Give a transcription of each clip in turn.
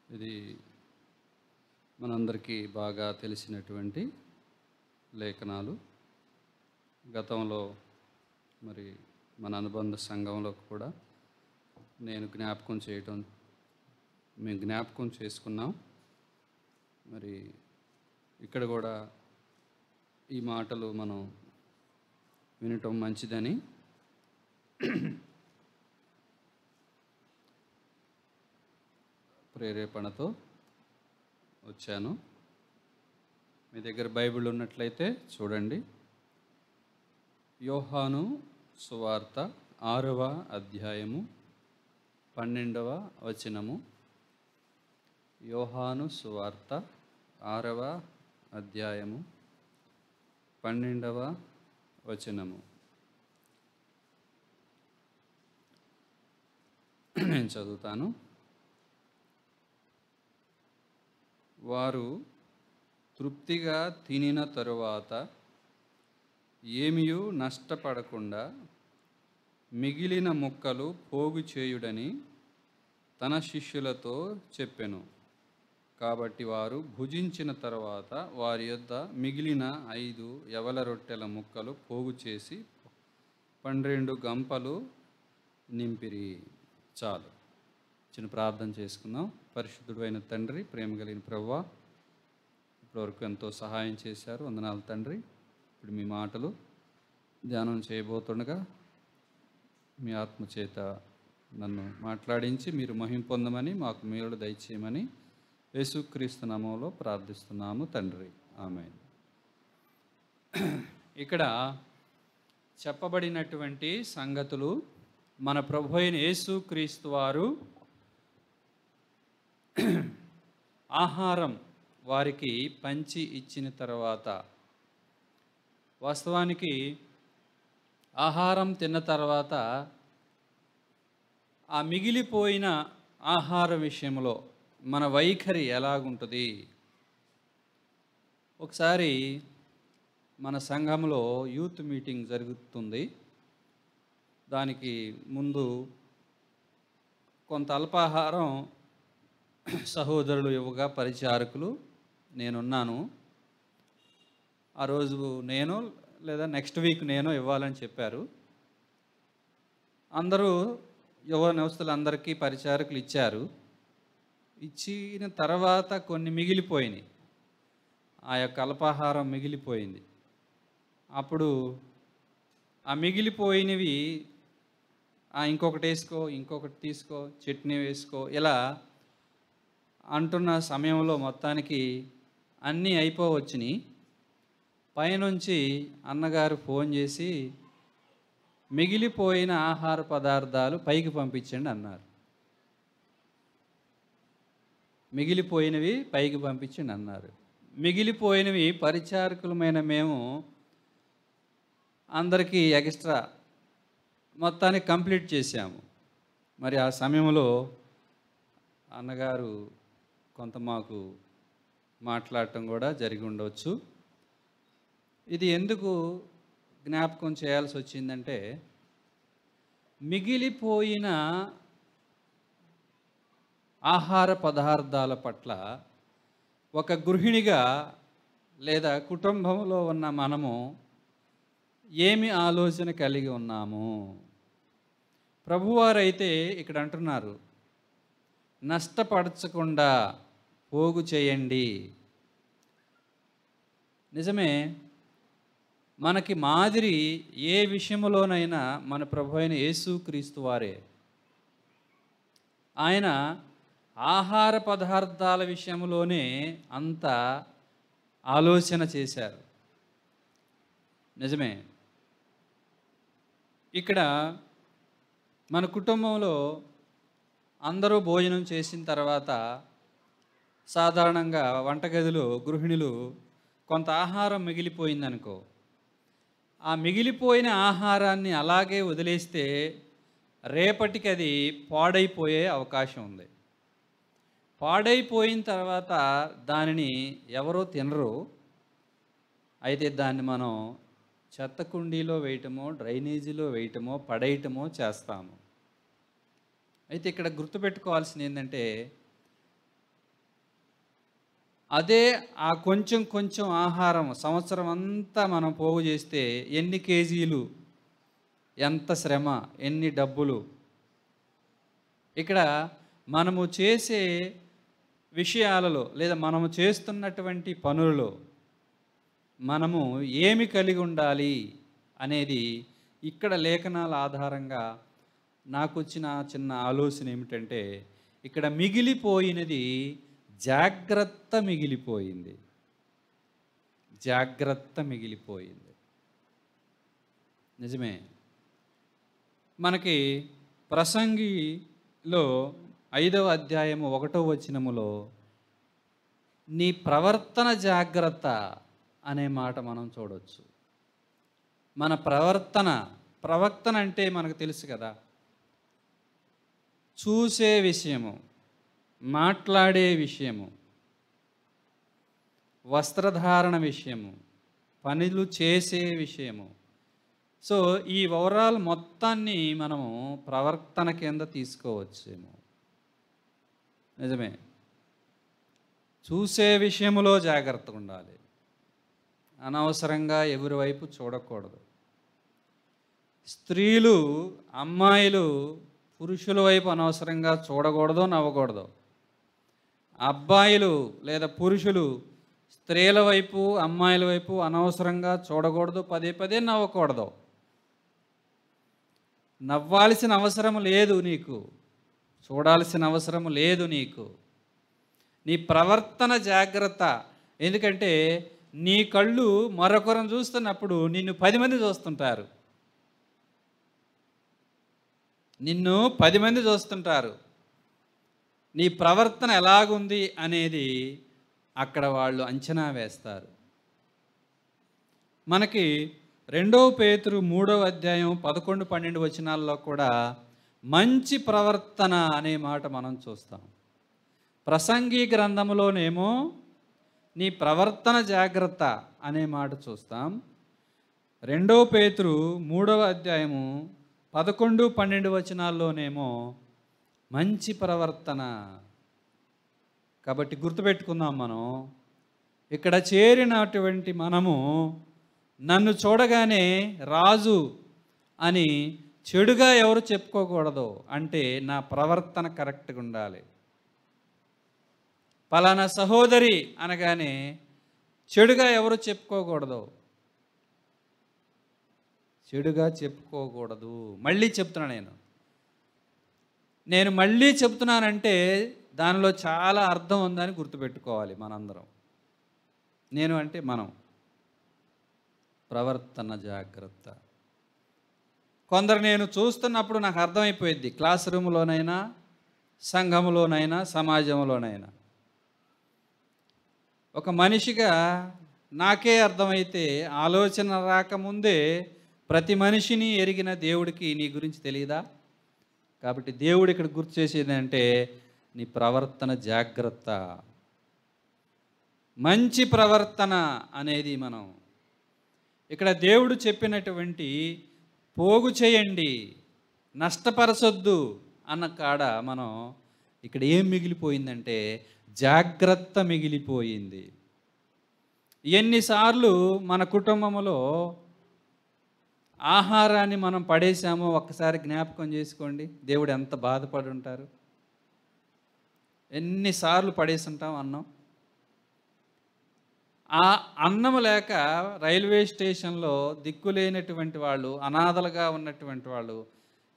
ఇది మనందరికీ బాగా తెలిసినటువంటి లేఖనాలు. గతంలో మరి మన అనుబంధ సంఘంలో కూడా మేము జ్ఞాపకం చేసుకున్నాం. మరి ఇక్కడ కూడా ఈ మాటలు మనం వినటం మంచిదని ప్రేరేపణతో వచ్చాను. మీ దగ్గర బైబిల్ ఉన్నట్లయితే చూడండి. యోహాను సువార్త 6వ అధ్యాయము 12వ వచనము. యోహాను సువార్త 6వ అధ్యాయము 12వ వచనము. నేను చదువుతాను. వారు తృప్తిగా తినిన తరువాత ఏమీయూ నష్టపడకుండా మిగిలిన ముక్కలు పోగు చేయుడని తన శిష్యులతో చెప్పెను. కాబట్టి వారు భుజించిన తరువాత వారి యొద్ద మిగిలిన 5 యవల రొట్టెల ముక్కలు పోగు చేసి 12 గంపలు నింపిరి. చాలు. చిన్న ప్రార్థన చేసుకుందాం. పరిశుద్ధుడు అయిన తండ్రి, ప్రేమ కలిగిన ప్రభువా, ఇప్పటివరకు ఎంతో సహాయం చేశారు. వందనాలు తండ్రి. ఇప్పుడు మీ మాటలు ధ్యానం చేయబోతుండగా మీ ఆత్మచేత నన్ను మాట్లాడించి మీరు మహిమ పొందమని, మాకు మేలు దయచేయమని యేసుక్రీస్తు నామములో ప్రార్థిస్తున్నాము తండ్రి. ఆమేన్. ఇక్కడ చెప్పబడినటువంటి సంగతులు మన ప్రభు అయిన యేసుక్రీస్తు వారు ఆహారం వారికి పంచి ఇచ్చిన తర్వాత, వాస్తవానికి ఆహారం తిన్న తర్వాత ఆ మిగిలిపోయిన ఆహార విషయంలో మన వైఖరి ఎలాగుంటుంది? ఒకసారి మన సంఘంలో యూత్ మీటింగ్ జరుగుతుంది. దానికి ముందు కొంత అల్పాహారం సహోదరులు ఇవ్వగా పరిచారకులు నేనున్నాను. ఆ రోజు నేను లేదా నెక్స్ట్ వీక్ నేను ఇవ్వాలని చెప్పారు. అందరూ యవ్వనస్తులందరికీ పరిచారకులు ఇచ్చారు. ఇచ్చిన తర్వాత కొన్ని మిగిలిపోయినాయి. ఆ యొక్క అల్పాహారం మిగిలిపోయింది. అప్పుడు ఆ మిగిలిపోయినవి ఇంకొకటి వేసుకో, ఇంకొకటి తీసుకో, చట్నీ వేసుకో, ఇలా అంటున్న సమయంలో మొత్తానికి అన్నీ అయిపోవచ్చినాయి. పైనుంచి అన్నగారు ఫోన్ చేసి మిగిలిపోయిన ఆహార పదార్థాలు పైకి పంపించండి అన్నారు. మిగిలిపోయినవి పైకి పంపించండి అన్నారు. మిగిలిపోయినవి పరిచారకులమైన మేము అందరికీ ఎక్స్ట్రా మొత్తాన్ని కంప్లీట్ చేశాము. మరి ఆ సమయంలో అన్నగారు కొంత మాకు మాట్లాడటం కూడా జరిగి ఉండవచ్చు. ఇది ఎందుకు జ్ఞాపకం చేయాల్సి వచ్చిందంటే, మిగిలిపోయిన ఆహార పదార్థాల పట్ల ఒక గృహిణిగా లేదా కుటుంబంలో ఉన్న మనము ఏమి ఆలోచన కలిగి ఉన్నాము? ప్రభువారైతే ఇక్కడ అంటున్నారు, నష్టపరచకుండా పోగు చేయండి. నిజమే, మనకి మాదిరి ఏ విషయంలోనైనా మన ప్రభు అయిన యేసుక్రీస్తు వారే. ఆయన ఆహార పదార్థాల విషయంలోనే అంత ఆలోచన చేశారు. నిజమే. ఇక్కడ మన కుటుంబంలో అందరూ భోజనం చేసిన తర్వాత సాధారణంగా వంటగదిలో గృహిణులు కొంత ఆహారం మిగిలిపోయిందనుకో, ఆ మిగిలిపోయిన ఆహారాన్ని అలాగే వదిలేస్తే రేపటికి అది పాడైపోయే అవకాశం ఉంది. పాడైపోయిన తర్వాత దానిని ఎవరో తినరు. అయితే దాన్ని మనం చెత్త కుండీలో వేయటమో, డ్రైనేజీలో వేయటమో, పడేయటమో చేస్తాము. అయితే ఇక్కడ గుర్తుపెట్టుకోవాల్సింది ఏంటంటే, అదే ఆ కొంచెం కొంచెం ఆహారం సంవత్సరం అంతా మనం పోగు చేస్తే ఎన్ని కేజీలు, ఎంత శ్రమ, ఎన్ని డబ్బులు. ఇక్కడ మనము చేసే విషయాలలో లేదా మనము చేస్తున్నటువంటి పనులలో మనము ఏమి కలిగి ఉండాలి అనేది ఇక్కడ లేఖనాల ఆధారంగా నాకు వచ్చిన చిన్న ఆలోచన ఏమిటంటే, ఇక్కడ మిగిలిపోయినది జాగ్రత్త మిగిలిపోయింది. జాగ్రత్త మిగిలిపోయింది. నిజమే. మనకి ప్రసంగిలో 5వ అధ్యాయము 1వ వచనములో నీ ప్రవర్తన జాగ్రత్త అనే మాట మనం చూడవచ్చు. మన ప్రవర్తన అంటే మనకు తెలుసు కదా, చూసే విషయము, మాట్లాడే విషయము, వస్త్రధారణ విషయము, పనులు చేసే విషయము. సో ఈ ఓవరాల్ మొత్తాన్ని మనము ప్రవర్తన కింద తీసుకోవచ్చేమో. నిజమే. చూసే విషయములో జాగ్రత్తగా ఉండాలి. అనవసరంగా ఎవరి వైపు చూడకూడదు. స్త్రీలు, అమ్మాయిలు పురుషుల వైపు అనవసరంగా చూడకూడదు, నవ్వకూడదు. అబ్బాయిలు లేదా పురుషులు స్త్రీల వైపు, అమ్మాయిల వైపు అనవసరంగా చూడకూడదు, పదే పదే నవ్వకూడదు. నవ్వాల్సిన అవసరం లేదు నీకు, చూడాల్సిన అవసరం లేదు నీకు. నీ ప్రవర్తన జాగ్రత్త. ఎందుకంటే నీ కళ్ళు మరొకరిని చూస్తున్నప్పుడు నిన్ను 10 మంది చూస్తుంటారు. నిన్ను 10 మంది చూస్తుంటారు. నీ ప్రవర్తన ఎలాగుంది అనేది అక్కడ వాళ్ళు అంచనా వేస్తారు. మనకి 2 పేతురు 3వ అధ్యాయం 11, 12 వచనాల్లో కూడా మంచి ప్రవర్తన అనే మాట మనం చూస్తాం. ప్రసంగి గ్రంథంలోనేమో నీ ప్రవర్తన జాగ్రత్త అనే మాట చూస్తాం. 2 పేతురు 3వ అధ్యాయము 11, 12 వచనాల్లోనేమో మంచి ప్రవర్తన. కాబట్టి గుర్తుపెట్టుకుందాం, మనం ఇక్కడ చేరినటువంటి మనము నన్ను చూడగానే రాజు అని చెడుగా ఎవరు చెప్పుకోకూడదు. అంటే నా ప్రవర్తన కరెక్ట్గా ఉండాలి. పలానా సహోదరి అనగానే చెడుగా ఎవరు చెప్పుకోకూడదు. చెడుగా చెప్పుకోకూడదు. మళ్ళీ చెప్తున్నా, నేను మళ్ళీ చెప్తున్నానంటే దానిలో చాలా అర్థం ఉందని గుర్తుపెట్టుకోవాలి మనందరం. నేను అంటే మనం. ప్రవర్తన జాగ్రత్త. కొందరు నేను చూస్తున్నప్పుడు నాకు అర్థమైపోయింది, క్లాస్ రూమ్లోనైనా, సంఘంలోనైనా, సమాజంలోనైనా. ఒక మనిషిగా నాకే అర్థమైతే ఆలోచన రాకముందే ప్రతి మనిషిని ఎరిగిన దేవుడికి నీ గురించి తెలియదా? కాబట్టి దేవుడు ఇక్కడ గుర్తు చేసేది అంటే నీ ప్రవర్తన జాగ్రత్త. మంచి ప్రవర్తన అనేది మనం ఇక్కడ దేవుడు చెప్పినటువంటి పోగు చేయండి, నష్టపరచొద్దు అన్న కాడ మనం ఇక్కడ ఏం మిగిలిపోయిందంటే జాగ్రత్త మిగిలిపోయింది. ఎన్నిసార్లు మన కుటుంబంలో ఆహారాన్ని మనం పడేసామో ఒక్కసారి జ్ఞాపకం చేసుకోండి. దేవుడు ఎంత బాధపడి ఉంటారు. ఎన్నిసార్లు పడేసి ఉంటాం అన్నం. ఆ అన్నం లేక రైల్వే స్టేషన్లో దిక్కులేనటువంటి వాళ్ళు, అనాథలుగా ఉన్నటువంటి వాళ్ళు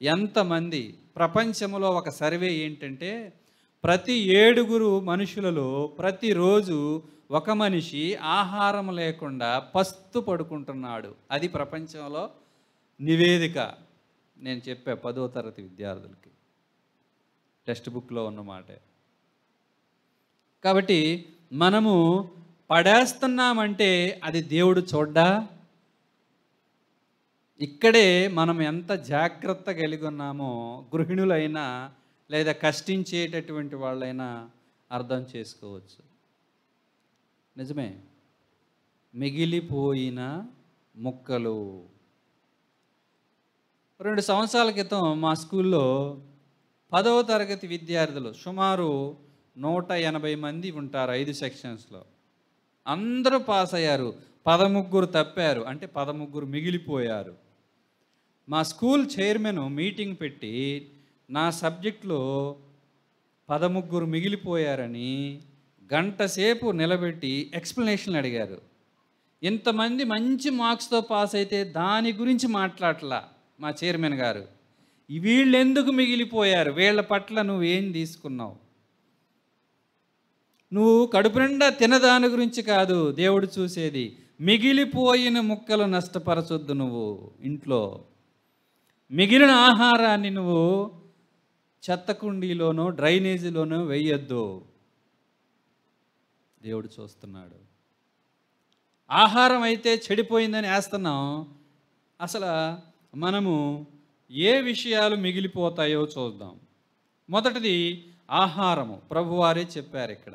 ఎంతమంది. ప్రపంచంలో ఒక సర్వే ఏంటంటే ప్రతి 7 మనుషులలో ప్రతిరోజు ఒక మనిషి ఆహారం లేకుండా పస్తు పడుకుంటున్నాడు. అది ప్రపంచంలో నివేదిక. నేను చెప్పా 10వ తరగతి విద్యార్థులకి, టెక్స్ట్ బుక్లో ఉన్నమాట. కాబట్టి మనము పడేస్తున్నామంటే అది దేవుడు చూడ్డా? ఇక్కడే మనం ఎంత జాగ్రత్త కలిగి ఉన్నామో గృహిణులైనా లేదా కష్టించేటటువంటి వాళ్ళైనా అర్థం చేసుకోవచ్చు. నిజమే. మిగిలిపోయిన ముక్కలు. 2 సంవత్సరాల క్రితం మా స్కూల్లో 10వ తరగతి విద్యార్థులు సుమారు 180 మంది ఉంటారు 5 సెక్షన్స్లో. అందరూ పాస్ అయ్యారు, 13 తప్పారు, అంటే 13 మిగిలిపోయారు. మా స్కూల్ చైర్మన్ మీటింగ్ పెట్టి నా సబ్జెక్టులో 13 మిగిలిపోయారని గంట సేపు నిలబెట్టి ఎక్స్ప్లెనేషన్లు అడిగారు. ఇంతమంది మంచి మార్క్స్తో పాస్ అయితే దాని గురించి మాట్లాడలా మా చైర్మన్ గారు. వీళ్ళు ఎందుకు మిగిలిపోయారు, వీళ్ళ పట్ల నువ్వేం తీసుకున్నావు? నువ్వు కడుపు నిండా తినదాని గురించి కాదు దేవుడు చూసేది, మిగిలిపోయిన ముక్కలు నష్టపరచొద్దు. నువ్వు ఇంట్లో మిగిలిన ఆహారాన్ని నువ్వు చెత్త కుండీలోనో డ్రైనేజీలోనో వేయొద్దు. దేవుడు చూస్తున్నాడు. ఆహారం అయితే చెడిపోయిందని వేస్తున్నాం. అసలు మనము ఏ విషయాలు మిగిలిపోతాయో చూద్దాం. మొదటిది ఆహారము, ప్రభువారే చెప్పారు ఇక్కడ.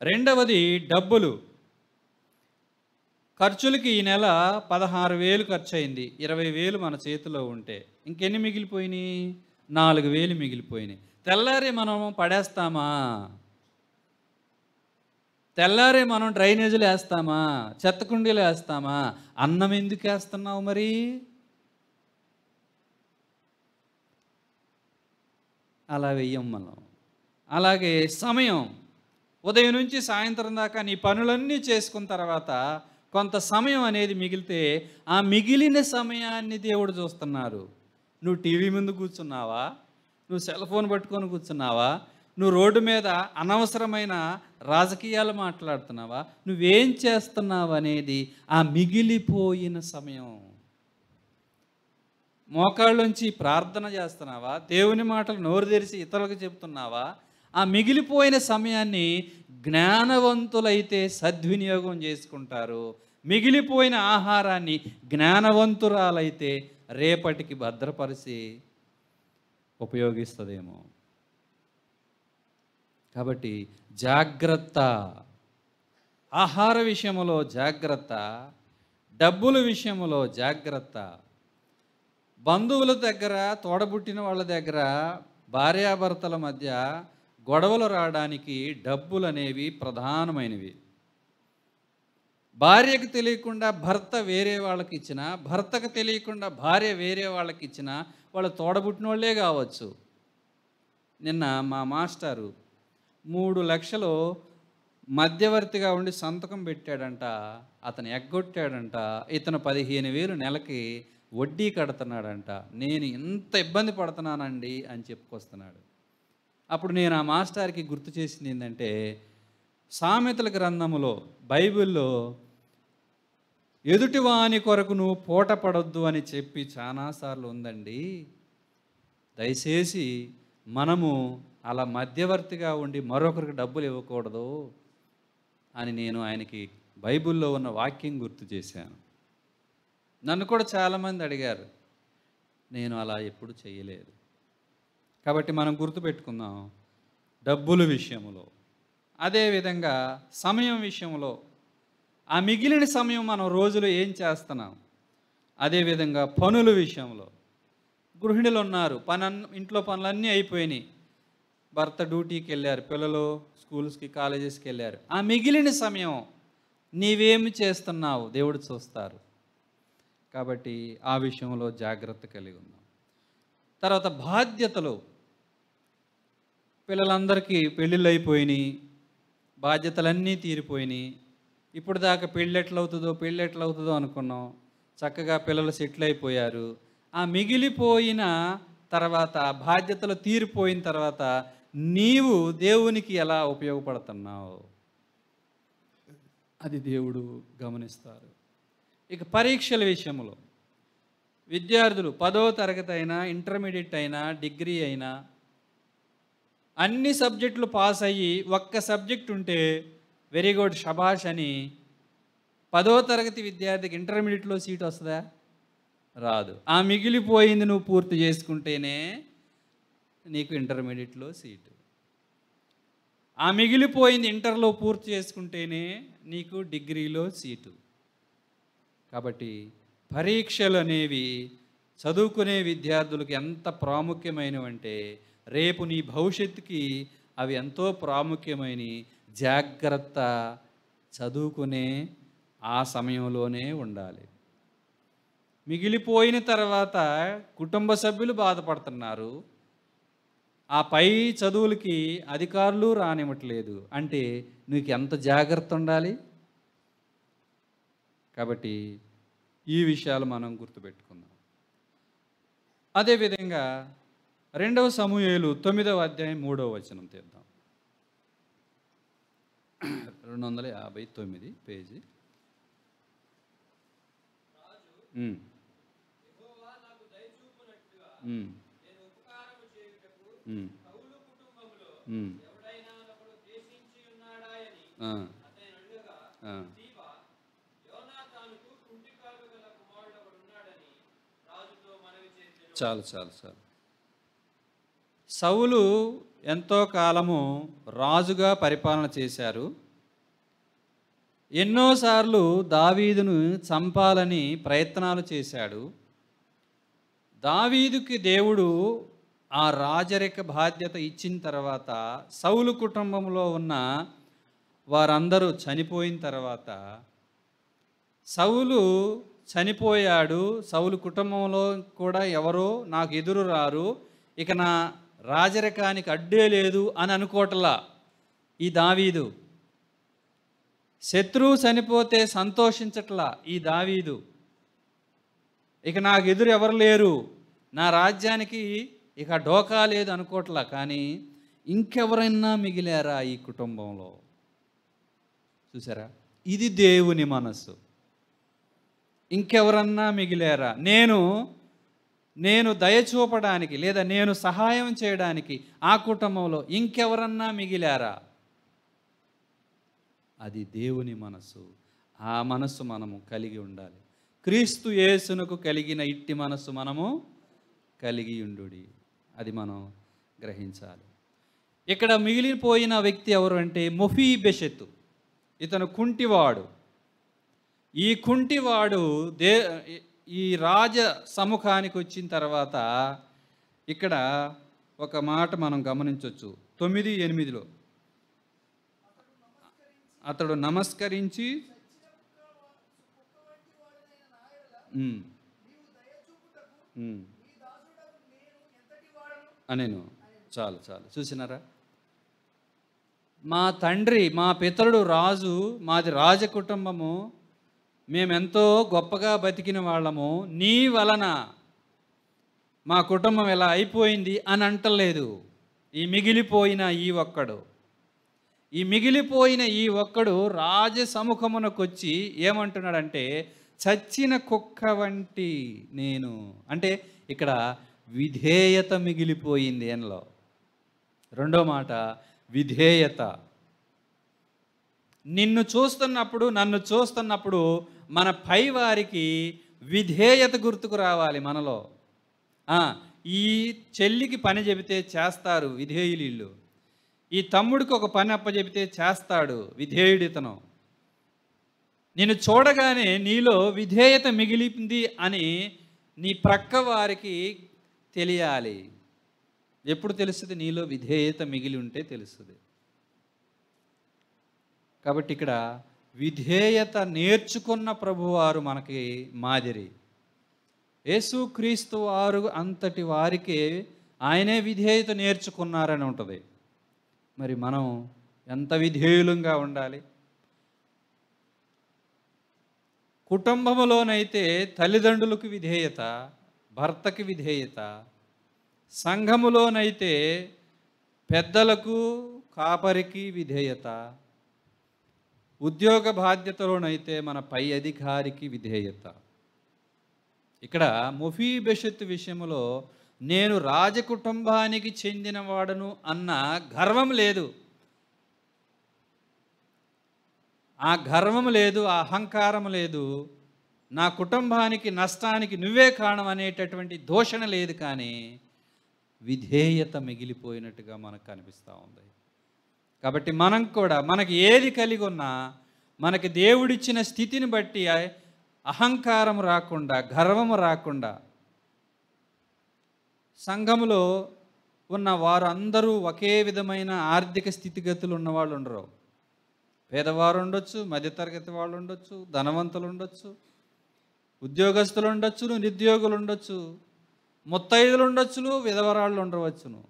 రెండవది డబ్బులు. ఖర్చులకి ఈ నెల 16,000 ఖర్చు అయింది. 20,000 మన చేతిలో ఉంటే ఇంకెన్ని మిగిలిపోయినాయి? 4,000 మిగిలిపోయినాయి. తెల్లారి మనం పడేస్తామా? తెల్లారే మనం డ్రైనేజీలు వేస్తామా? చెత్త కుండీలు వేస్తామా? అన్నం ఎందుకు వేస్తున్నావు మరి? అలా వెయ్యం మనం. అలాగే సమయం, ఉదయం నుంచి సాయంత్రం దాకా నీ పనులన్నీ చేసుకున్న తర్వాత కొంత సమయం అనేది మిగిలితే ఆ మిగిలిన సమయాన్ని దేవుడు చూస్తున్నారు. నువ్వు టీవీ ముందు కూర్చున్నావా? నువ్వు సెల్ ఫోన్ పట్టుకొని కూర్చున్నావా? నువ్వు రోడ్డు మీద అనవసరమైన రాజకీయాలు మాట్లాడుతున్నావా? నువ్వేం చేస్తున్నావు అనేది ఆ మిగిలిపోయిన సమయం. మోకాళ్ళుంచి ప్రార్థన చేస్తున్నావా? దేవుని మాటలు నోరు తెరిచి ఇతరులకు చెప్తున్నావా? ఆ మిగిలిపోయిన సమయాన్ని జ్ఞానవంతులైతే సద్వినియోగం చేసుకుంటారు. మిగిలిపోయిన ఆహారాన్ని జ్ఞానవంతురాలైతే రేపటికి భద్రపరిచి ఉపయోగిస్తుందేమో. కాబట్టి జాగ్రత్త. ఆహార విషయంలో జాగ్రత్త, డబ్బుల విషయంలో జాగ్రత్త. బంధువుల దగ్గర, తోడబుట్టిన వాళ్ళ దగ్గర భార్యాభర్తల మధ్య గొడవలు రావడానికి డబ్బులు అనేవి ప్రధానమైనవి. భార్యకు తెలియకుండా భర్త వేరే వాళ్ళకి ఇచ్చిన, భర్తకు తెలియకుండా భార్య వేరే వాళ్ళకి ఇచ్చిన వాళ్ళు తోడబుట్టిన వాళ్ళే కావచ్చు. నిన్న మా మాస్టారు 3 లక్షలు మధ్యవర్తిగా ఉండి సంతకం పెట్టాడంట. అతను ఎగ్గొట్టాడంట. ఇతను 15,000 నెలకి వడ్డీ కడుతున్నాడంట. నేను ఇంత ఇబ్బంది పడుతున్నానండి అని చెప్పుకొస్తున్నాడు. అప్పుడు నేను ఆ మాస్టర్కి గుర్తు చేసింది ఏంటంటే, సామెతల గ్రంథములో బైబిల్లో ఎదుటివాని కొరకు నువ్వు పూట పడొద్దు అని చెప్పి చాలాసార్లు ఉందండి. దయచేసి మనము అలా మధ్యవర్తిగా ఉండి మరొకరికి డబ్బులు ఇవ్వకూడదు అని నేను ఆయనకి బైబిల్లో ఉన్న వాక్యం గుర్తు చేశాను. నన్ను కూడా చాలామంది అడిగారు, నేను అలా ఎప్పుడు చేయలేదు. కాబట్టి మనం గుర్తుపెట్టుకుందాం, డబ్బుల విషయంలో, అదేవిధంగా సమయం విషయంలో, ఆ మిగిలిన సమయం మనం రోజులో ఏం చేస్తున్నాం. అదేవిధంగా పనుల విషయంలో, గృహిణులు ఉన్నారు, ఇంట్లో పనులన్నీ అయిపోయినాయి, భర్త డ్యూటీకి వెళ్ళారు, పిల్లలు స్కూల్స్కి కాలేజెస్కి వెళ్ళారు. ఆ మిగిలిన సమయం నీవేమి చేస్తున్నావు దేవుడు చూస్తారు. కాబట్టి ఆ విషయంలో జాగ్రత్త కలిగి ఉన్నాం. తర్వాత బాధ్యతలు. పిల్లలందరికీ పెళ్ళిళ్ళు అయిపోయినాయి, బాధ్యతలన్నీ తీరిపోయినాయి. ఇప్పుడు దాకా పెళ్ళి ఎట్లవుతుందో అనుకున్నాం. చక్కగా పిల్లలు సెటిల్ అయిపోయారు. ఆ మిగిలిపోయిన తర్వాత, బాధ్యతలు తీరిపోయిన తర్వాత నీవు దేవునికి ఎలా ఉపయోగపడుతున్నావు అది దేవుడు గమనిస్తారు. ఇక పరీక్షల విషయంలో విద్యార్థులు 10వ తరగతి అయినా, ఇంటర్మీడియట్ అయినా, డిగ్రీ అయినా అన్ని సబ్జెక్టులు పాస్ అయ్యి ఒక్క సబ్జెక్ట్ ఉంటే వెరీ గుడ్ షబాష్ అని 10వ తరగతి విద్యార్థికి ఇంటర్మీడియట్లో సీట్ వస్తుందా? రాదు. ఆ మిగిలిపోయింది నువ్వు పూర్తి చేసుకుంటేనే నీకు ఇంటర్మీడియట్లో సీటు. ఆ మిగిలిపోయింది ఇంటర్లో పూర్తి చేసుకుంటేనే నీకు డిగ్రీలో సీటు. కాబట్టి పరీక్షలు అనేవి చదువుకునే విద్యార్థులకు ఎంత ప్రాముఖ్యమైనవంటే రేపు నీ భవిష్యత్తుకి అవి ఎంతో ప్రాముఖ్యమైన జాగ్రత్త చదువుకునే ఆ సమయంలోనే ఉండాలి. మిగిలిపోయిన తర్వాత కుటుంబ సభ్యులు బాధపడుతున్నారు, ఆ పై చదువులకి అధికారులు రానివ్వట్లేదు అంటే నీకు ఎంత జాగ్రత్త ఉండాలి. కాబట్టి ఈ విషయాలు మనం గుర్తుపెట్టుకుందాం. అదేవిధంగా 2 సమూయేలు 9వ అధ్యాయం 3వ వచనం తీద్దాం. 259 పేజీ. చాలు చాలు చాలు. సౌలు ఎంతో కాలము రాజుగా పరిపాలన చేశారు. ఎన్నోసార్లు దావీదును చంపాలని ప్రయత్నాలు చేశాడు. దావీదుకి దేవుడు ఆ రాజరిక బాధ్యత ఇచ్చిన తర్వాత సౌలు కుటుంబంలో ఉన్న వారందరూ చనిపోయిన తర్వాత సౌలు చనిపోయాడు. సౌలు కుటుంబంలో కూడా ఎవరో నాకు ఎదురు రారు, ఇక నా రాజరికానికి అడ్డే లేదు అని అనుకోవట్లా ఈ దావీదు. శత్రువు చనిపోతే సంతోషించట్లా ఈ దావీదు. ఇక నాకు ఎదురు ఎవరు లేరు, నా రాజ్యానికి ఇక డోకా లేదు అనుకోవట్లా. కానీ ఇంకెవరైనా మిగిలారా ఈ కుటుంబంలో? చూసారా, ఇది దేవుని మనస్సు. ఇంకెవరన్నా మిగిలారా, నేను దయ చూపడానికి లేదా నేను సహాయం చేయడానికి ఆ కుటుంబంలో ఇంకెవరన్నా మిగిలారా? అది దేవుని మనస్సు. ఆ మనస్సు మనము కలిగి ఉండాలి. క్రీస్తు యేసునకు కలిగిన ఇట్టి మనస్సు మనము కలిగి ఉండుడి. అది మనం గ్రహించాలి. ఇక్కడ మిగిలిపోయిన వ్యక్తి ఎవరు అంటే మొఫీబెషెతు. ఇతను కుంటివాడు. ఈ కుంటివాడు ఈ రాజ సముఖానికి వచ్చిన తర్వాత ఇక్కడ ఒక మాట మనం గమనించవచ్చు. 9:8 అతడు నమస్కరించి అనేను. చాలు చాలు. చూసినారా, మా తండ్రి మా పితరుడు రాజు, మాది రాజ కుటుంబము, మేమెంతో గొప్పగా బతికిన వాళ్ళము, నీ వలన మా కుటుంబం ఎలా అయిపోయింది అని అంటలేదు. ఈ మిగిలిపోయిన ఈ ఒక్కడు రాజ సముఖమునకు వచ్చి ఏమంటున్నాడంటే, చచ్చిన కుక్క వంటి నేను. అంటే ఇక్కడ విధేయత మిగిలిపోయింది ఆయనలో. రెండో మాట విధేయత. నన్ను చూస్తున్నప్పుడు మన పై వారికి విధేయత గుర్తుకు రావాలి మనలో. ఈ చెల్లికి పని చెబితే చేస్తారు విధేయులు, ఈ తమ్ముడికి ఒక పని అప్పచెబితే చేస్తాడు విధేయుడితను. నిన్ను చూడగానే నీలో విధేయత మిగిలింది అని నీ ప్రక్క వారికి తెలియాలి. ఎప్పుడు తెలుస్తుంది? నీలో విధేయత మిగిలి ఉంటే తెలుస్తుంది. కాబట్టి ఇక్కడ విధేయత నేర్చుకున్న ప్రభువారు మనకి మాదిరి. యేసుక్రీస్తు వారు అంతటి వారికి ఆయనే విధేయత నేర్చుకున్నారని ఉంటుంది. మరి మనం ఎంత విధేయులంగా ఉండాలి? కుటుంబంలోనైతే తల్లిదండ్రులకు విధేయత, భర్తకి విధేయత, సంఘములోనైతే పెద్దలకు కాపరికి విధేయత, ఉద్యోగ బాధ్యతలోనైతే మన పై అధికారికి విధేయత. ఇక్కడ మొఫీబెషెత్ విషయంలో నేను రాజకుటుంబానికి చెందినవాడను అన్న గర్వం లేదు. ఆ గర్వం లేదు, ఆ అహంకారం లేదు, నా కుటుంబానికి నష్టానికి నువ్వే కారణం అనేటటువంటి దూషణ లేదు. కానీ విధేయత మిగిలిపోయినట్టుగా మనకు కనిపిస్తూ ఉంది. కాబట్టి మనం కూడా మనకి ఏది కలిగి ఉన్నా మనకి దేవుడిచ్చిన స్థితిని బట్టి అహంకారం రాకుండా, గర్వము రాకుండా, సంఘములో ఉన్న వారు అందరూ ఒకే విధమైన ఆర్థిక స్థితిగతులు ఉన్నవాళ్ళు ఉండరు. పేదవారు ఉండొచ్చు, మధ్యతరగతి వాళ్ళు ఉండొచ్చు, ధనవంతులు ఉండొచ్చు, ఉద్యోగస్తులు ఉండొచ్చును, నిరుద్యోగులు ఉండొచ్చు, ముత్తైదులు ఉండొచ్చును, విధవరాళ్ళు ఉండవచ్చును,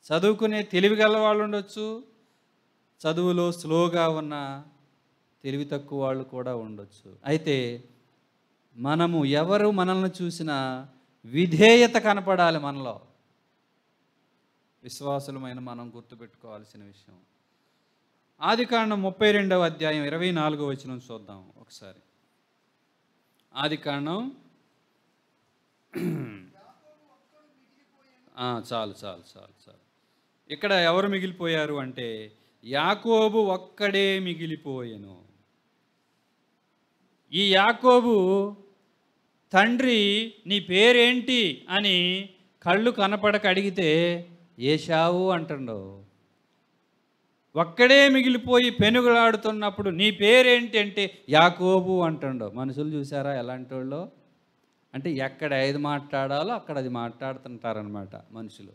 చదువుకునే తెలివి గల వాళ్ళు ఉండొచ్చు, చదువులో స్లోగా ఉన్న తెలివి తక్కువ వాళ్ళు కూడా ఉండొచ్చు. అయితే మనము ఎవరు మనల్ని చూసినా విధేయత కనపడాలి మనలో. విశ్వాసులమైన మనం గుర్తుపెట్టుకోవాల్సిన విషయం. ఆదికాండం 32వ అధ్యాయం 24వ వచనం చూద్దాం ఒకసారి. ఆదికాండం చాలు చాలు చాలు చాలు. ఇక్కడ ఎవరు మిగిలిపోయారు అంటే యాకోబు ఒక్కడే మిగిలిపోయెను. ఈ యాకోబు తండ్రి నీ పేరేంటి అని కళ్ళు కనపడక అడిగితే ఏశావు అంటుండో. ఒక్కడే మిగిలిపోయి పెనుగులాడుతున్నప్పుడు నీ పేరేంటి అంటే యాకోబు అంటుండో. మనుషులు చూసారా ఎలాంటి వాళ్ళు? అంటే ఎక్కడ ఏది మాట్లాడాలో అక్కడ అది మాట్లాడుతుంటారనమాట మనుషులు.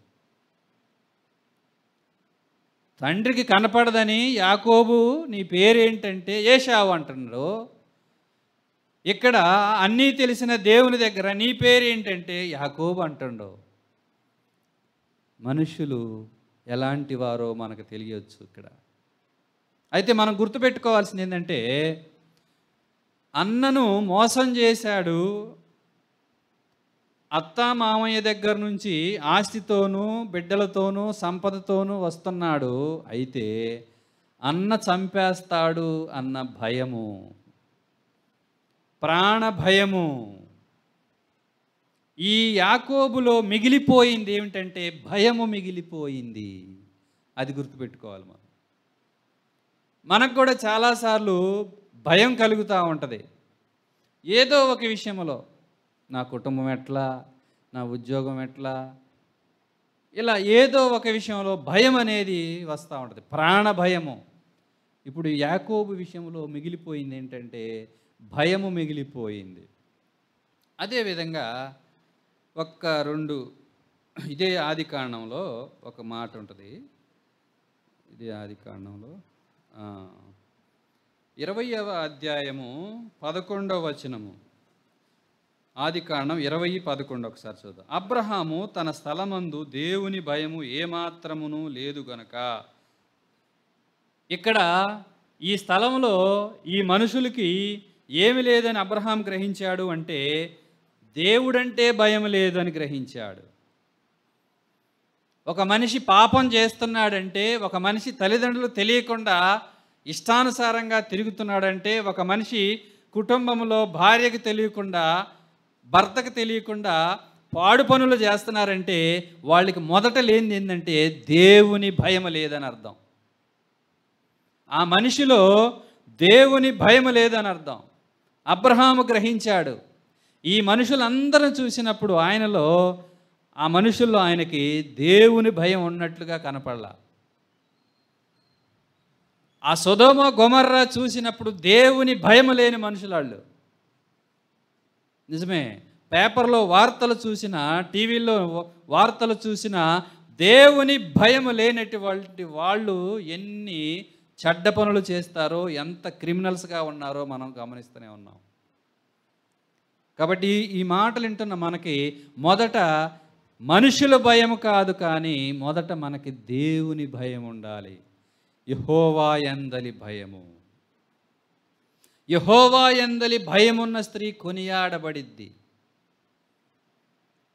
తండ్రికి కనపడదని యాకోబు నీ పేరేంటంటే ఏశావు అంటున్నాడు. ఇక్కడ అన్నీ తెలిసిన దేవుని దగ్గర నీ పేరేంటంటే యాకోబు అంటుండో. మనుషులు ఎలాంటి వారో మనకు తెలియచ్చు ఇక్కడ. అయితే మనం గుర్తుపెట్టుకోవాల్సింది ఏంటంటే అన్నను మోసం చేశాడు. అత్త మామయ్య దగ్గర నుంచి ఆస్తితోనూ బిడ్డలతోనూ సంపదతోనూ వస్తున్నాడు. అయితే అన్న చంపేస్తాడు అన్న భయము, ప్రాణ భయము ఈ యాకోబులో మిగిలిపోయింది. ఏమిటంటే భయము మిగిలిపోయింది. అది గుర్తుపెట్టుకోవాలి మనం. మనకు కూడా చాలాసార్లు భయం కలుగుతూ ఉంటుంది. ఏదో ఒక విషయంలో నా కుటుంబం ఎట్లా, నా ఉద్యోగం ఎట్లా, ఇలా ఏదో ఒక విషయంలో భయం అనేది వస్తూ ఉంటుంది, ప్రాణ భయము. ఇప్పుడు యాకోబు విషయంలో మిగిలిపోయింది ఏంటంటే భయము మిగిలిపోయింది. అదేవిధంగా ఇదే ఆదికాండంలో ఒక మాట ఉంటుంది. ఇదే ఆదికాండంలో 20వ అధ్యాయము 11వ వచనము. ఆదికాండం 20:11 ఒకసారి చూద్దాం. అబ్రహాము తన స్థలమందు దేవుని భయము ఏమాత్రమును లేదు గనక. ఇక్కడ ఈ స్థలంలో ఈ మనుషులకి ఏమి లేదని అబ్రహాం గ్రహించాడు అంటే దేవుడంటే భయం లేదని గ్రహించాడు. ఒక మనిషి పాపం చేస్తున్నాడంటే, ఒక మనిషి తల్లిదండ్రులు తెలియకుండా ఇష్టానుసారంగా తిరుగుతున్నాడంటే, ఒక మనిషి కుటుంబంలో భార్యకు తెలియకుండా భర్తకు తెలియకుండా పాడు పనులు చేస్తున్నారంటే వాళ్ళకి మొదట లేనిది ఏంటంటే దేవుని భయం లేదని అర్థం. ఆ మనిషిలో దేవుని భయం లేదని అర్థం. అబ్రహాము గ్రహించాడు. ఈ మనుషులందరూ చూసినప్పుడు ఆ మనుషుల్లో ఆయనకి దేవుని భయం ఉన్నట్లుగా కనపడలా. ఆ సొదొమ గొమొర్రా చూసినప్పుడు దేవుని భయం లేని మనుషులాళ్ళు. నిజమే, పేపర్లో వార్తలు చూసినా, టీవీలో వార్తలు చూసినా దేవుని భయం లేనటువంటి వాళ్ళు ఎన్ని చెడ్డ పనులు చేస్తారో, ఎంత క్రిమినల్స్గా ఉన్నారో మనం గమనిస్తూనే ఉన్నాం. కాబట్టి ఈ మాటలు వింటున్న మనకి మొదట మనుషుల భయం కాదు, కానీ మొదట మనకి దేవుని భయం ఉండాలి. యెహోవా యందలి భయము. యెహోవా యందలి భయమున్న స్త్రీ కొనియాడబడిద్ది.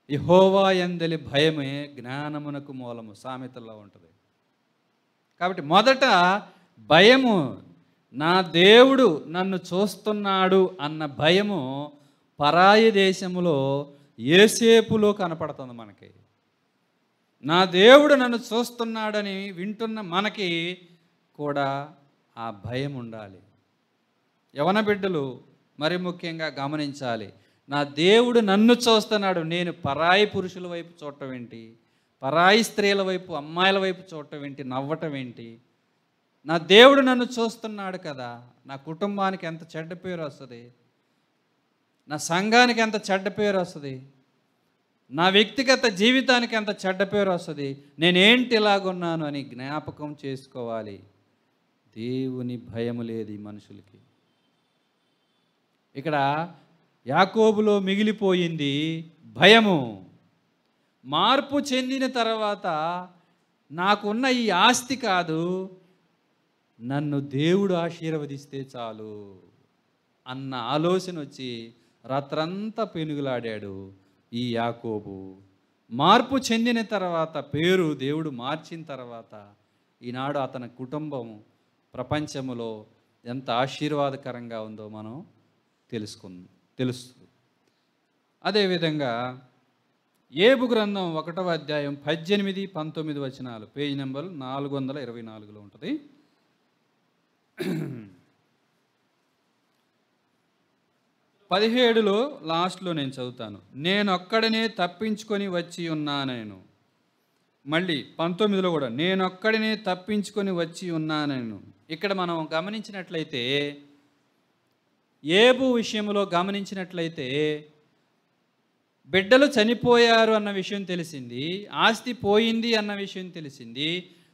యెహోవా యందలి భయమే జ్ఞానమునకు మూలము సామెతల్లో ఉంటుంది. కాబట్టి మొదట భయము, నా దేవుడు నన్ను చూస్తున్నాడు అన్న భయము పరాయి దేశములో యోసేపులో కనపడుతుంది మనకి. నా దేవుడు నన్ను చూస్తున్నాడని వింటున్న మనకి కూడా ఆ భయం ఉండాలి. యవన బిడ్డలు మరి ముఖ్యంగా గమనించాలి. నా దేవుడు నన్ను చూస్తున్నాడు, నేను పరాయి పురుషుల వైపు చూడటం ఏంటి, పరాయి స్త్రీల వైపు అమ్మాయిల వైపు చూడటం ఏంటి, నవ్వటం ఏంటి? నా దేవుడు నన్ను చూస్తున్నాడు కదా. నా కుటుంబానికి ఎంత చెడ్డ పేరు వస్తుంది, నా సంఘానికి ఎంత చెడ్డ పేరు వస్తుంది, నా వ్యక్తిగత జీవితానికి ఎంత చెడ్డ పేరు వస్తుంది, నేనేంటి ఇలాగున్నాను అని జ్ఞాపకం చేసుకోవాలి. దేవుని భయం లేదు ఈ మనుషులకి. ఇక్కడ యాకోబులో మిగిలిపోయింది భయము. మార్పు చెందిన తర్వాత నాకున్న ఈ ఆస్తి కాదు, నన్ను దేవుడు ఆశీర్వదిస్తే చాలు అన్న ఆలోచన వచ్చి రాత్రంతా పెనుగులాడాడు ఈ యాకోబు. మార్పు చెందిన తర్వాత, పేరు దేవుడు మార్చిన తర్వాత, ఈనాడు అతని కుటుంబం ప్రపంచంలో ఎంత ఆశీర్వాదకరంగా ఉందో మనం తెలుస్తుంది. అదేవిధంగా ఏబు గ్రంథం 1వ అధ్యాయం 18, 19 వచనాలు, పేజ్ నెంబర్ 424లో ఉంటుంది. 17లో లాస్ట్లో నేను చదువుతాను. నేనొక్కడినే తప్పించుకొని వచ్చి ఉన్నాను. మళ్ళీ 19లో కూడా నేనొక్కడినే తప్పించుకొని వచ్చి ఉన్నాను. ఇక్కడ మనం గమనించినట్లయితే, ఏబు విషయంలో గమనించినట్లయితే, బిడ్డలు చనిపోయారు అన్న విషయం తెలిసింది, ఆస్తి పోయింది అన్న విషయం తెలిసింది,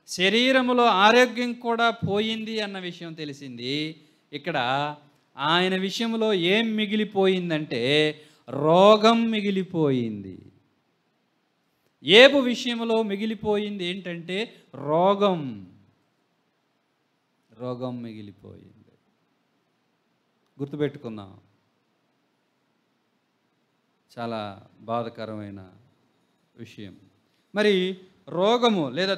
శరీరంలో ఆరోగ్యం కూడా పోయింది అన్న విషయం తెలిసింది. ఇక్కడ ఆయన విషయంలో ఏం మిగిలిపోయిందంటే రోగం మిగిలిపోయింది. ఏబు విషయంలో మిగిలిపోయింది ఏంటంటే రోగం మిగిలిపోయింది. గుర్తుపెట్టుకుందాం. చాలా బాధాకరమైన విషయం. మరి రోగము లేదా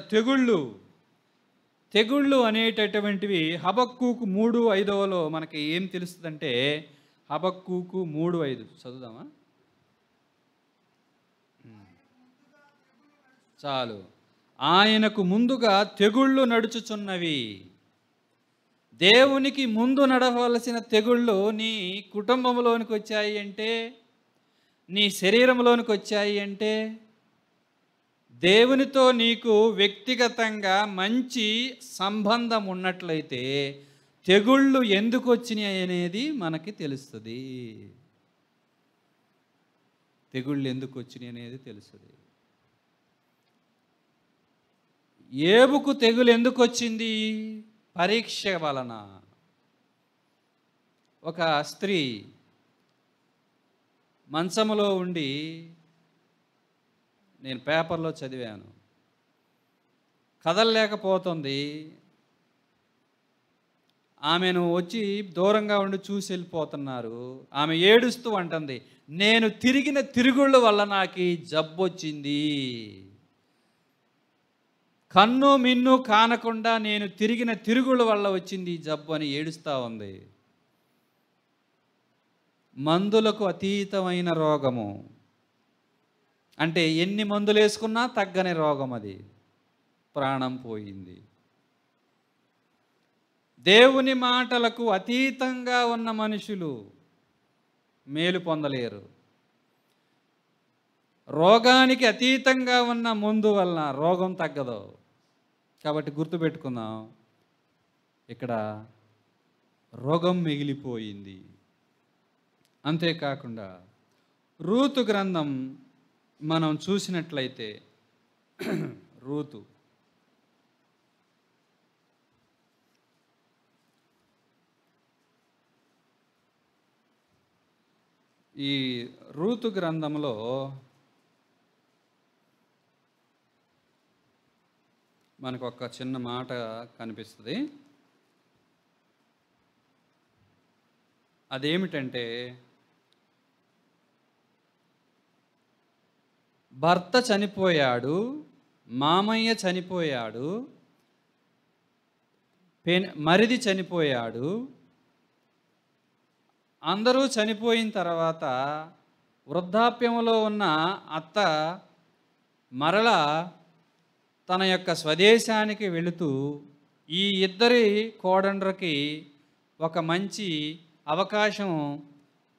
తెగుళ్ళు అనేటటువంటివి హబక్కూకు 3:5లో మనకి ఏం తెలుస్తుందంటే, హబక్కూకు 3:5 చదువుదామా? చాలు. ఆయనకు ముందుగా తెగుళ్ళు నడుచుచున్నవి. దేవునికి ముందు నడవలసిన తెగుళ్ళు నీ కుటుంబంలోనికి వచ్చాయి అంటే, నీ శరీరంలోనికి వచ్చాయి అంటే, దేవునితో నీకు వ్యక్తిగతంగా మంచి సంబంధం ఉన్నట్లయితే తెగుళ్ళు ఎందుకు వచ్చినాయి అనేది మనకి తెలుస్తుంది. ఏబుకు తెగులు ఎందుకు వచ్చింది? పరీక్ష వలన. ఒక స్త్రీ మంచములో ఉండి, నేను పేపర్లో చదివాను, కదలలేకపోతుంది. ఆమెను వచ్చి దూరంగా ఉండి చూసి వెళ్ళిపోతున్నారు. ఆమె ఏడుస్తూ అంటుంది, నేను తిరిగిన తిరుగుళ్ళ వల్ల నాకు జబ్బు వచ్చింది. కన్ను మిన్ను కానకుండా నేను తిరిగిన తిరుగుళ్ళ వల్ల వచ్చింది జబ్బు అని ఏడుస్తూ ఉంది. మందులకు అతీతమైన రోగము అంటే ఎన్ని మందులు వేసుకున్నా తగ్గని రోగం అది. ప్రాణం పోయింది. దేవుని మాటలకు అతీతంగా ఉన్న మనుషులు మేలు పొందలేరు. రోగానికి అతీతంగా ఉన్న మందు వలన రోగం తగ్గదు. కాబట్టి గుర్తుపెట్టుకుందాం, ఇక్కడ రోగం మిగిలిపోయింది. అంతేకాకుండా రూతు గ్రంథం మనం చూసినట్లయితే, రూతు ఈ రూతు గ్రంథంలో మనకు ఒక చిన్న మాట కనిపిస్తుంది. అదేమిటంటే, భర్త చనిపోయాడు, మామయ్య చనిపోయాడు, మరిది చనిపోయాడు. అందరూ చనిపోయిన తర్వాత వృద్ధాప్యంలో ఉన్న అత్త మరలా తన యొక్క స్వదేశానికి వెళుతూ ఈ ఇద్దరి కోడండ్రకి ఒక మంచి అవకాశం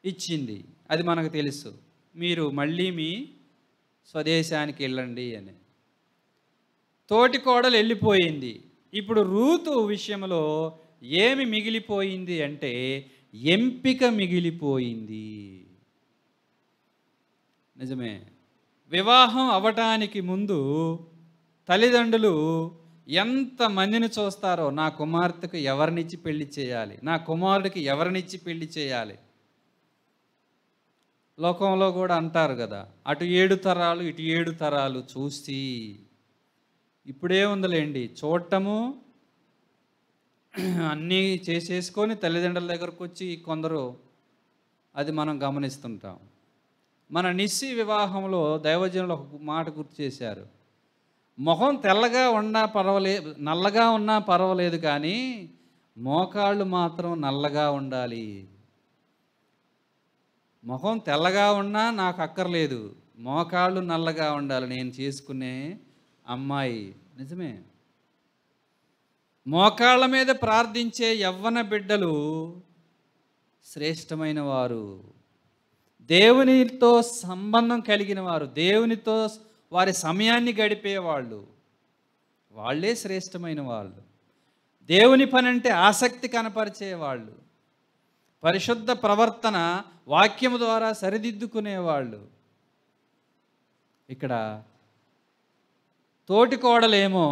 ఇచ్చింది. అది మనకు తెలుసు, మీరు మళ్ళీ మీ స్వదేశానికి వెళ్ళండి అని. తోటి కోడలు వెళ్ళిపోయింది. ఇప్పుడు రూతు విషయంలో ఏమి మిగిలిపోయింది అంటే ఎంపిక మిగిలిపోయింది. నిజమే, వివాహం అవ్వటానికి ముందు తల్లిదండ్రులు ఎంతమందిని చూస్తారో, నా కుమార్తెకు ఎవరినిచ్చి పెళ్లి చేయాలి, నా కుమారుడికి ఎవరినిచ్చి పెళ్లి చేయాలి. లోకంలో కూడా అంటారు కదా, అటు 7 తరాలు ఇటు 7 తరాలు చూసి. ఇప్పుడే ఉందిలేండి, చూడటము అన్నీ చేసేసుకొని తల్లిదండ్రుల దగ్గరకు వచ్చి కొందరు, అది మనం గమనిస్తుంటాం. మన నిస్సి వివాహంలో దైవజనులు ఒక మాట గుర్తు చేశారు. మొహం తెల్లగా ఉన్నా పర్వాలేదు, నల్లగా ఉన్నా పర్వాలేదు, కానీ మోకాళ్ళు మాత్రం నల్లగా ఉండాలి. మొహం తెల్లగా ఉన్నా నాకు అక్కర్లేదు, మోకాళ్ళు నల్లగా ఉండాలి నేను చేసుకునే అమ్మాయి. నిజమే. మోకాళ్ళ మీద ప్రార్థించే యవ్వన బిడ్డలు శ్రేష్టమైన వారు, దేవునితో సంబంధం కలిగిన వారు, దేవునితో వారి సమయాన్ని గడిపేవాళ్ళు, వాళ్ళే శ్రేష్టమైన వాళ్ళు. దేవుని పని అంటే ఆసక్తి కనపరిచేవాళ్ళు, పరిశుద్ధ ప్రవర్తన వాక్యము ద్వారా సరిదిద్దుకునేవాళ్ళు. ఇక్కడ తోటి కోడలేమో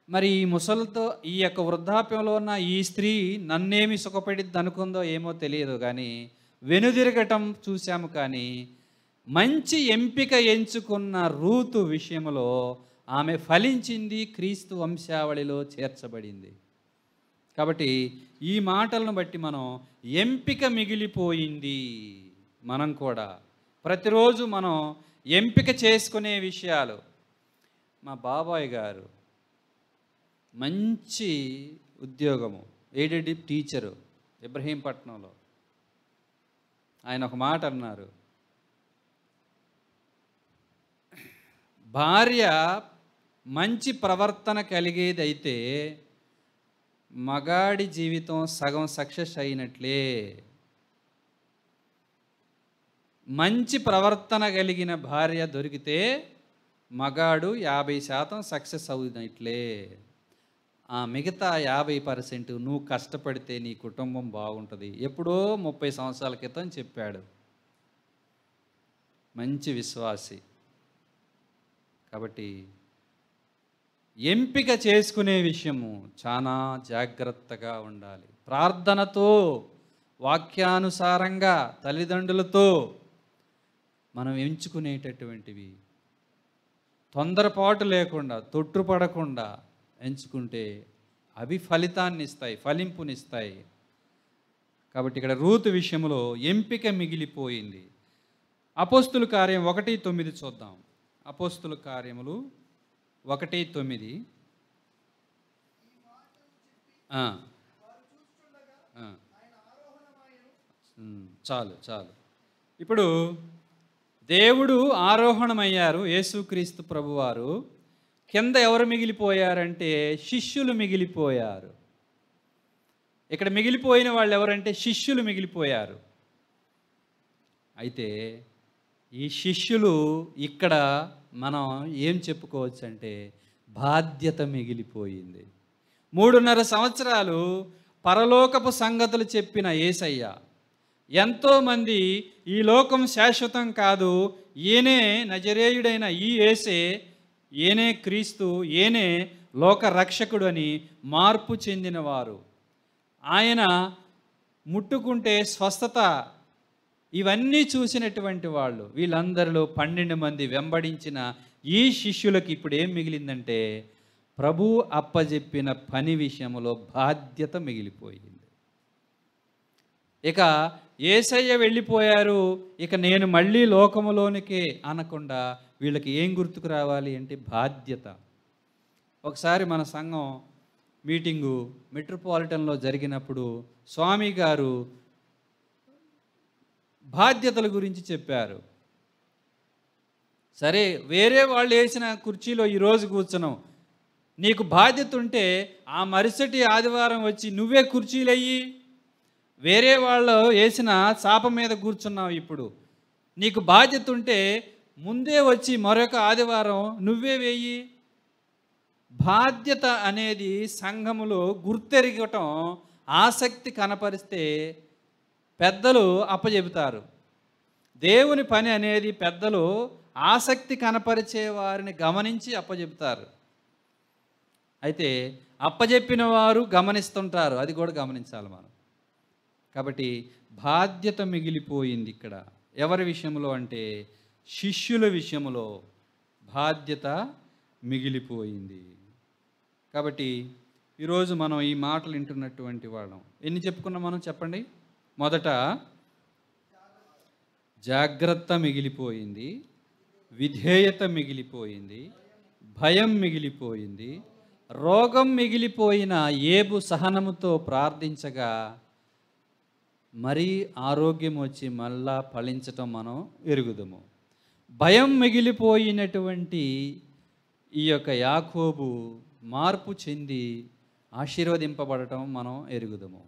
మరి ఈ ముసలితో, ఈ యొక్క వృద్ధాప్యంలో ఉన్న ఈ స్త్రీ నన్నేమి సుఖపెడిద్ది అనుకుందో ఏమో తెలియదు, కానీ వెనుదిరగటం చూశాము. కానీ మంచి ఎంపిక ఎంచుకున్న రూతు విషయంలో ఆమె ఫలించింది, క్రీస్తు వంశావళిలో చేర్చబడింది. కాబట్టి ఈ మాటలను బట్టి మనం ఎంపిక మిగిలిపోయింది. మనం కూడా ప్రతిరోజు మనం ఎంపిక చేసుకునే విషయాలు. మా బాబాయ్ గారు మంచి ఉద్యోగము, ఎయిడెడ్ టీచరు ఇబ్రహీంపట్నంలో. ఆయన ఒక మాట అన్నారు, భార్య మంచి ప్రవర్తన కలిగేదైతే మగాడి జీవితం సగం సక్సెస్ అయినట్లే. మంచి ప్రవర్తన కలిగిన భార్య దొరికితే మగాడు 50% సక్సెస్ అవునట్లే. ఆ మిగతా 50% నువ్వు కష్టపడితే నీ కుటుంబం బాగుంటుంది. ఎప్పుడో 30 సంవత్సరాల క్రితం చెప్పాడు మంచి విశ్వాసి. కాబట్టి ఎంపిక చేసుకునే విషయము చాలా జాగ్రత్తగా ఉండాలి. ప్రార్థనతో, వాక్యానుసారంగా తల్లిదండ్రులతో మనం ఎంచుకునేటటువంటివి తొందరపాటు లేకుండా, తొట్టుపడకుండా ఎంచుకుంటే అవి ఫలితాన్ని ఇస్తాయి, ఫలింపునిస్తాయి. కాబట్టి ఇక్కడ రూతు విషయంలో ఎంపిక మిగిలిపోయింది. అపోస్తుల కార్యం 1:9 చూద్దాం. అపోస్తుల కార్యములు 1:9. చాలు చాలు. ఇప్పుడు దేవుడు ఆరోహణమయ్యారు, యేసుక్రీస్తు ప్రభువారు. కింద ఎవరు మిగిలిపోయారంటే శిష్యులు మిగిలిపోయారు. ఇక్కడ మిగిలిపోయిన వాళ్ళు ఎవరంటే శిష్యులు మిగిలిపోయారు. అయితే ఈ శిష్యులు ఇక్కడ మనం ఏం చెప్పుకోవచ్చు అంటే బాధ్యత మిగిలిపోయింది. 3.5 సంవత్సరాలు పరలోకపు సంగతులు చెప్పిన యేసయ్య ఎంతోమంది ఈ లోకం శాశ్వతం కాదు, ఈయనే నజరేయుడైన ఈ యేసే, ఈయనే క్రీస్తు, ఈయనే లోక రక్షకుడు అని మార్పు చెందినవారు, ఆయన ముట్టుకుంటే స్వస్థత, ఇవన్నీ చూసినటువంటి వాళ్ళు, వీళ్ళందరిలో 12 మంది వెంబడించిన ఈ శిష్యులకు ఇప్పుడు ఏం మిగిలిందంటే ప్రభు అప్పజెప్పిన పని విషయంలో బాధ్యత మిగిలిపోయింది. ఇక యేసయ్య వెళ్ళిపోయారు, ఇక నేను మళ్ళీ లోకములోనికే అనకుండా వీళ్ళకి ఏం గుర్తుకు రావాలి అంటే బాధ్యత. ఒకసారి మన సంఘం మీటింగు మెట్రోపాలిటన్లో జరిగినప్పుడు స్వామి గారు బాధ్యతల గురించి చెప్పారు. సరే, వేరే వాళ్ళు వేసిన కుర్చీలో ఈరోజు కూర్చున్నాం, నీకు బాధ్యత ఉంటే ఆ మరుసటి ఆదివారం వచ్చి నువ్వే కుర్చీలు అయ్యి, వేరే వాళ్ళు వేసిన చాప మీద కూర్చున్నావు. ఇప్పుడు నీకు బాధ్యత ఉంటే ముందే వచ్చి మరొక ఆదివారం నువ్వే వేయి. బాధ్యత అనేది సంఘములో గుర్తెరగటం, ఆసక్తి కనపరిస్తే పెద్దలు అప్పచెబుతారు. దేవుని పని అనేది పెద్దలు ఆసక్తి కనపరిచే వారిని గమనించి అప్పచెప్తారు. అయితే అప్పచెప్పిన వారు గమనిస్తుంటారు, అది కూడా గమనించాలి మనం. కాబట్టి బాధ్యత మిగిలిపోయింది ఇక్కడ. ఎవరి విషయంలో అంటే శిష్యుల విషయంలో బాధ్యత మిగిలిపోయింది. కాబట్టి ఈరోజు మనం ఈ మాటలు వింటున్నటువంటి వాళ్ళం ఎన్ని చెప్పుకున్నాం మనం చెప్పండి. మొదట జాగ్రత్త మిగిలిపోయింది, విధేయత మిగిలిపోయింది, భయం మిగిలిపోయింది, రోగం మిగిలిపోయిన ఏబు సహనముతో ప్రార్థించగా మరీ ఆరోగ్యం వచ్చి మళ్ళా ఫలించటం మనం ఎరుగుదము. భయం మిగిలిపోయినటువంటి ఈ యొక్క యాకోబు మార్పు చెంది ఆశీర్వదింపబడటం మనం ఎరుగుదము.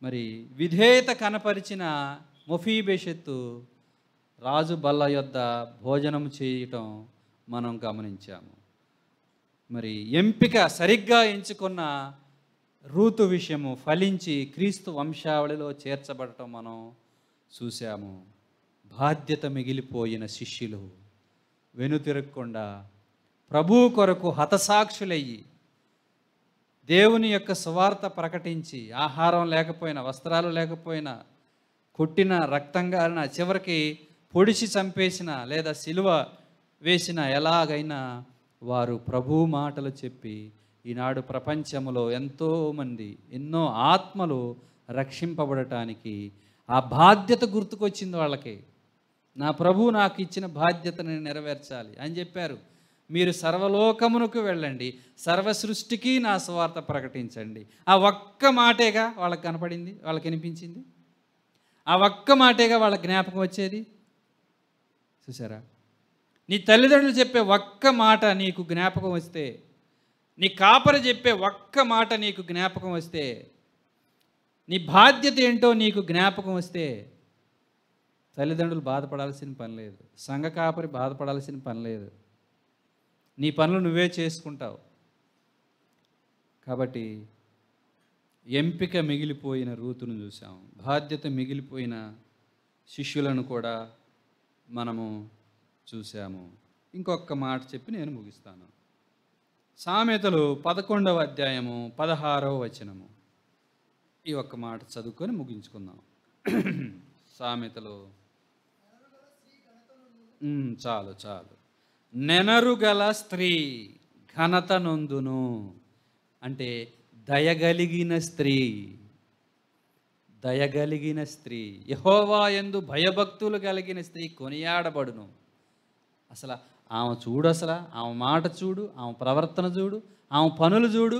మరి విధేయత కనపరిచిన మొఫీబెషెత్తు రాజు బల్ల యొద్ద భోజనం చేయటం మనం గమనించాము. మరి ఎంపిక సరిగ్గా ఎంచుకున్న రూతు విషయము ఫలించి క్రీస్తు వంశావళిలో చేర్చబడటం మనం చూశాము. బాధ్యత మిగిలిపోయిన శిష్యులు వెనుతిరగకుండా ప్రభువు కొరకు హతసాక్షులయ్యి దేవుని యొక్క సువార్త ప్రకటించి, ఆహారం లేకపోయినా, వస్త్రాలు లేకపోయినా, కొట్టిన రక్తం గారిన, చివరికి పొడిచి చంపేసిన లేదా సిలువ వేసిన, ఎలాగైనా వారు ప్రభువు మాటలు చెప్పి ఈనాడు ప్రపంచంలో ఎంతోమంది, ఎన్నో ఆత్మలు రక్షింపబడటానికి ఆ బాధ్యత గుర్తుకొచ్చింది వాళ్ళకి. నా ప్రభువు నాకు ఇచ్చిన బాధ్యతను నెరవేర్చాలి అని చెప్పారు. మీరు సర్వలోకమునకు వెళ్ళండి, సర్వ సృష్టికి నా సువార్త ప్రకటించండి. ఆ ఒక్క మాటేగా వాళ్ళకి కనపడింది, వాళ్ళకి వినిపించింది. ఆ ఒక్క మాటేగా వాళ్ళకి జ్ఞాపకం వచ్చేది. చూసారా? నీ తల్లిదండ్రులు చెప్పే ఒక్క మాట నీకు జ్ఞాపకం వస్తే, నీ కాపరి చెప్పే ఒక్క మాట నీకు జ్ఞాపకం వస్తే, నీ బాధ్యత ఏంటో నీకు జ్ఞాపకం వస్తే, తల్లిదండ్రులు బాధపడాల్సిన పని లేదు, సంఘ కాపరి బాధపడాల్సిన పని లేదు. నీ పనులు నువ్వే చేసుకుంటావు. కాబట్టి ఎంపిక మిగిలిపోయిన రూతును చూసాం, బాధ్యత మిగిలిపోయిన శిష్యులను కూడా మనము చూసాము. ఇంకొక మాట చెప్పి నేను ముగిస్తాను. సామెతలు 11వ అధ్యాయము 16వ వచనము. ఈ ఒక్క మాట చదువుకొని ముగించుకుందాం. సామెతలు చాలు చాలు. నెనరుగల స్త్రీ ఘనత నొందును అంటే దయగలిగిన స్త్రీ, దయగలిగిన స్త్రీ, యెహోవా యందు భయభక్తులు కలిగిన స్త్రీ కొనియాడబడును. అసలు ఆమె చూడు, అసలు ఆమె మాట చూడు, ఆమె ప్రవర్తన చూడు, ఆమె పనులు చూడు,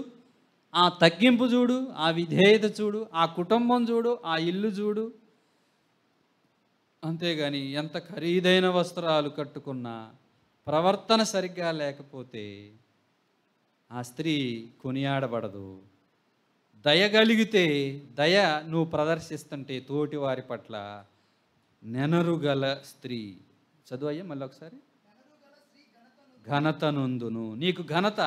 ఆ తగ్గింపు చూడు, ఆ విధేయత చూడు, ఆ కుటుంబం చూడు, ఆ ఇల్లు చూడు. అంతేగాని ఎంత ఖరీదైన వస్త్రాలు కట్టుకున్నా ప్రవర్తన సరిగ్గా లేకపోతే ఆ స్త్రీ కొనియాడబడదు. దయగలిగితే, దయ నువ్వు ప్రదర్శిస్తుంటే తోటి వారి పట్ల, నెనరుగల స్త్రీ. చదువు అయ్యా మళ్ళీ ఒకసారి. ఘనత నొందును. నీకు ఘనత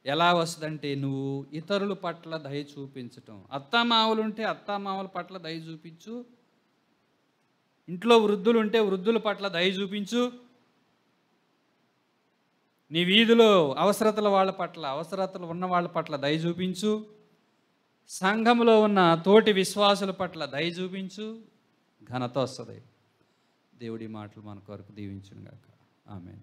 ఎలా వస్తుందంటే నువ్వు ఇతరుల పట్ల దయ చూపించటం. అత్తామామలు ఉంటే అత్తామామల పట్ల దయ చూపించు, ఇంట్లో వృద్ధులు ఉంటే వృద్ధుల పట్ల దయ చూపించు, నీ వీధిలో అవసరతల వాళ్ళ పట్ల, అవసరతలు ఉన్న వాళ్ళ పట్ల దయ చూపించు, సంఘంలో ఉన్న తోటి విశ్వాసుల పట్ల దయ చూపించు, ఘనత వస్తుంది. దేవుడి మాటలు మన కొరకు దీవించును గాక. ఆమేన్.